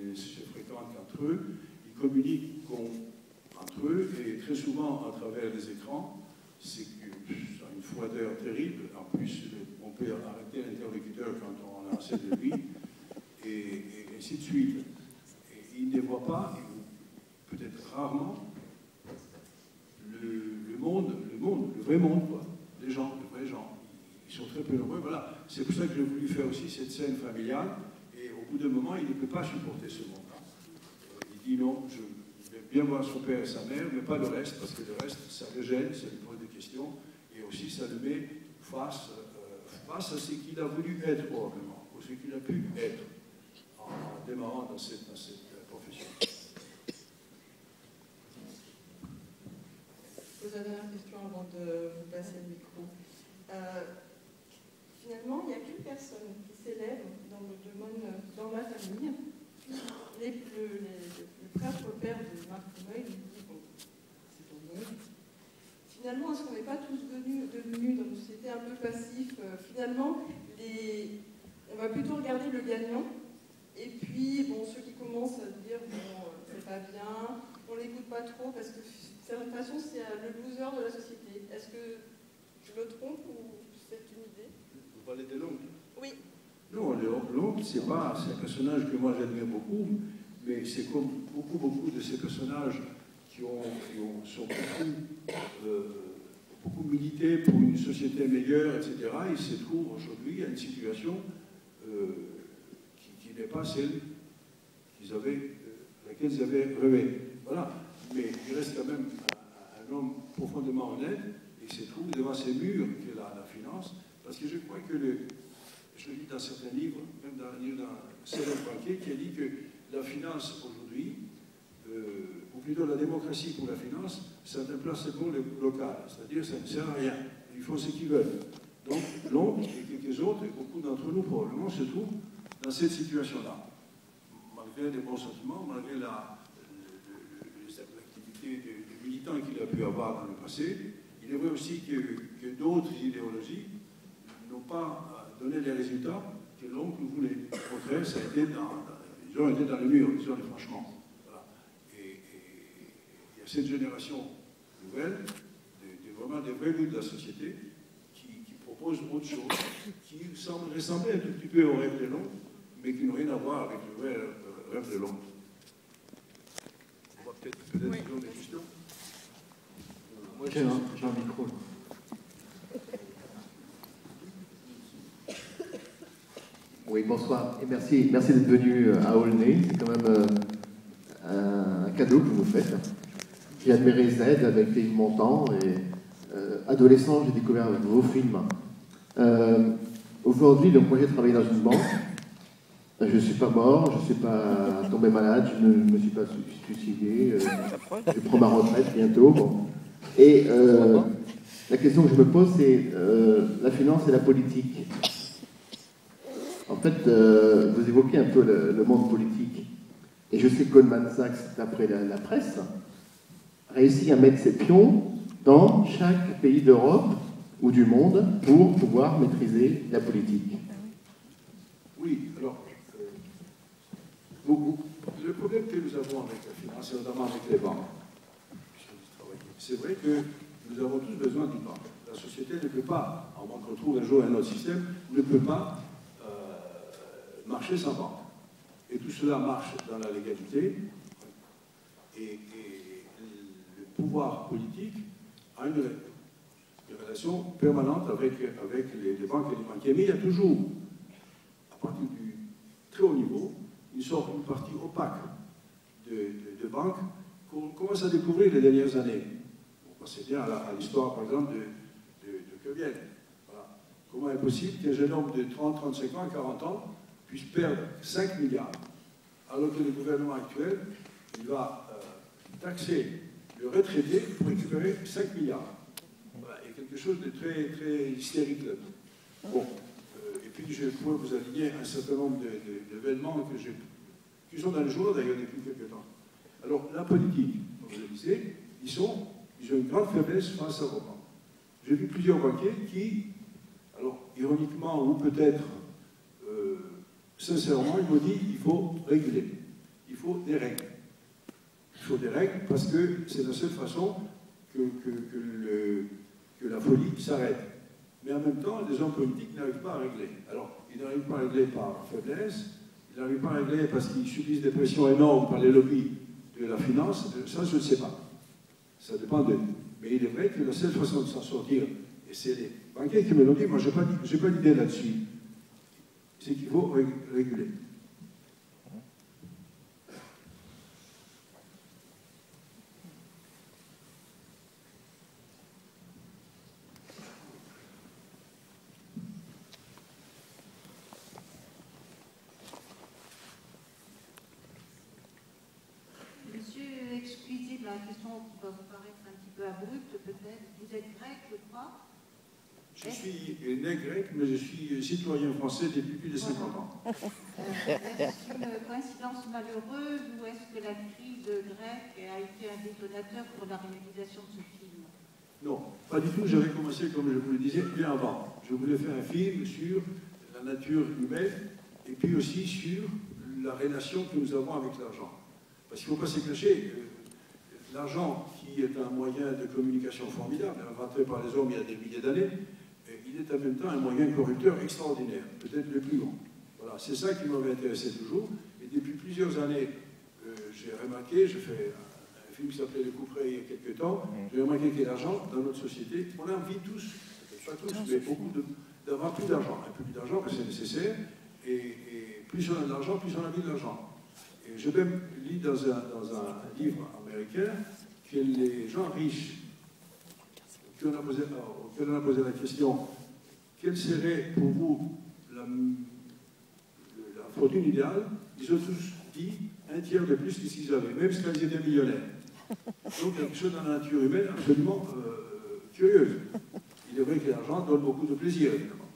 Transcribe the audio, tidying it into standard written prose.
ne se fréquentent qu'entre eux, ils communiquent entre eux, et très souvent à travers les écrans. C'est une froideur terrible. En plus, on peut arrêter l'interlocuteur quand on a assez de lui, et ainsi de suite. Et ils ne voient pas, peut-être rarement, le monde, le vrai monde, quoi. Les gens, les vrais gens. Ils sont très peu nombreux. Voilà. C'est pour ça que j'ai voulu faire aussi cette scène familiale. Et au bout d'un moment, il ne peut pas supporter ce monde-là. Il dit non, je vais bien voir son père et sa mère, mais pas le reste, parce que le reste, ça le gêne, ça lui pose des questions, et aussi ça le met face à ce qu'il a voulu être probablement, ou ce qu'il a pu être en démarrant dans cette profession. Vous avez une question avant de vous passer le micro. Finalement, il n'y a qu'une personne qui s'élève dans le domaine, dans ma famille. Le prêtre père de Marc Meuil nous dit, bon, c'est ton nom. Finalement, est-ce qu'on n'est pas tous devenus dans une société un peu passif? Finalement, on va plutôt regarder le gagnant. Et puis, bon, ceux qui commencent à dire, bon, c'est pas bien, on l'écoute pas trop, parce que d'une certaine façon, c'est le loser de la société. Est-ce que je me trompe ou c'est une idée? Vous parlez de l'oncle? Oui. Non, l'oncle, c'est un personnage que moi j'admire beaucoup, mais c'est comme beaucoup de ces personnages qui sont beaucoup milité pour une société meilleure, etc. Ils se trouvent aujourd'hui à une situation qui n'est pas celle laquelle ils avaient rêvé. Voilà. Mais il reste quand même un homme profondément honnête et il se trouve devant ces murs qu'est la finance, parce que je crois que je lis dans certains livres, même dans un livre d'un célèbre banquier, qui a dit que la finance aujourd'hui, ou plutôt la démocratie pour la finance, c'est un placebo local, c'est-à-dire ça ne sert à rien, ils font ce qu'ils veulent. Donc l'oncle et quelques autres, et beaucoup d'entre nous probablement, se trouvent dans cette situation-là. Malgré les bons sentiments, malgré l'activité de militant qu'il a pu avoir dans le passé, il est vrai aussi que d'autres idéologies n'ont pas donné les résultats que l'oncle voulait. Au contraire, ils ont été dans le mur, disons-le franchement. Voilà. Et il y a cette génération nouvelle, vraiment des vrais loups de la société, qui proposent autre chose, qui semble ressembler un tout petit peu au rêve de l'oncle, mais qui n'ont rien à voir avec le vrai rêve de l'oncle. On va peut-être oui. dire des questions. Moi, j'ai un micro. Oui, bonsoir et merci d'être venu à Aulnay. C'est quand même un cadeau que vous nous faites. J'ai admiré Z avec Yves Montand et adolescent, j'ai découvert vos films. Aujourd'hui, donc moi j'ai travaillé dans une banque. Je ne suis pas mort, je ne suis pas tombé malade, je ne me suis pas suicidé. Je prends ma retraite bientôt. Bon. Et la question que je me pose, c'est la finance et la politique. En fait, vous évoquez un peu le monde politique. Et je sais que Goldman Sachs, d'après la presse, réussit à mettre ses pions dans chaque pays d'Europe ou du monde pour pouvoir maîtriser la politique. Oui, alors, le problème que nous avons avec la finance, et notamment avec les banques, c'est vrai que nous avons tous besoin d'une banque. La société ne peut pas, à moins qu'on trouve un jour un autre système, ne peut pas marcher sans banque. Et tout cela marche dans la légalité. Et le pouvoir politique a une relation permanente avec les banques et les banquiers. Mais il y a toujours, à partir du très haut niveau, une partie opaque de banques qu'on commence à découvrir les dernières années. On pense bien à l'histoire, par exemple, de Quevienne. Voilà. Comment est possible qu'un jeune homme de 30, 35 ans, 40 ans puisse perdre 5 milliards, alors que le gouvernement actuel, il va taxer le retraité pour récupérer 5 milliards. Voilà. Il y a quelque chose de très, très hystérique là-dedans. Bon. Et puis, je pourrais vous aligner un certain nombre d'événements qui sont dans le jour, d'ailleurs, depuis quelques temps. Alors, la politique, comme je le disais, ils ont une grande faiblesse face à vos banques. J'ai vu plusieurs banquiers qui, alors, ironiquement, ou peut-être sincèrement, ils m'ont dit qu'il faut réguler. faut des règles. Il faut des règles parce que c'est la seule façon que la folie s'arrête. Mais en même temps, les hommes politiques n'arrivent pas à régler. Alors, ils n'arrivent pas à régler par faiblesse, ils n'arrivent pas à régler parce qu'ils subissent des pressions énormes par les lobbies de la finance. Ça, je ne sais pas. Ça dépend d'eux. Mais il est vrai que la seule façon de s'en sortir, et c'est les banquiers qui me l'ont dit, moi je n'ai pas d'idée là-dessus, c'est qu'il faut réguler. Monsieur, excusez la question qui va vous paraître un petit peu abrupte peut-être. Vous êtes grec, je crois? Je suis né grec, mais je suis citoyen français depuis plus de 50 ans. Est-ce une coïncidence malheureuse ou est-ce que la crise grecque a été un détonateur pour la réalisation de ce film? Non, pas du tout. J'avais commencé, comme je vous le disais, bien avant. Je voulais faire un film sur la nature humaine et puis aussi sur la relation que nous avons avec l'argent. Parce qu'il ne faut pas se cacher, l'argent, qui est un moyen de communication formidable, inventé par les hommes il y a des milliers d'années, il est en même temps un moyen corrupteur extraordinaire, peut-être le plus grand. Voilà, c'est ça qui m'avait intéressé toujours. Et depuis plusieurs années, j'ai remarqué, j'ai fait un film qui s'appelait Le Couperet il y a quelques temps, j'ai remarqué que l'argent, dans notre société, on a envie tous, pas tous, mais beaucoup, d'avoir plus d'argent. Un peu plus d'argent, parce que c'est nécessaire. Et plus on a d'argent, plus on a envie de l'argent. Et je même lis dans un livre américain que les gens riches, auxquels on a posé la question, quelle serait pour vous la fortune idéale, ils ont tous dit un tiers de plus que ce qu'ils avaient, même quand ils étaient millionnaires. Donc il y a quelque chose dans la nature humaine absolument curieuse. Il est vrai que l'argent donne beaucoup de plaisir, évidemment.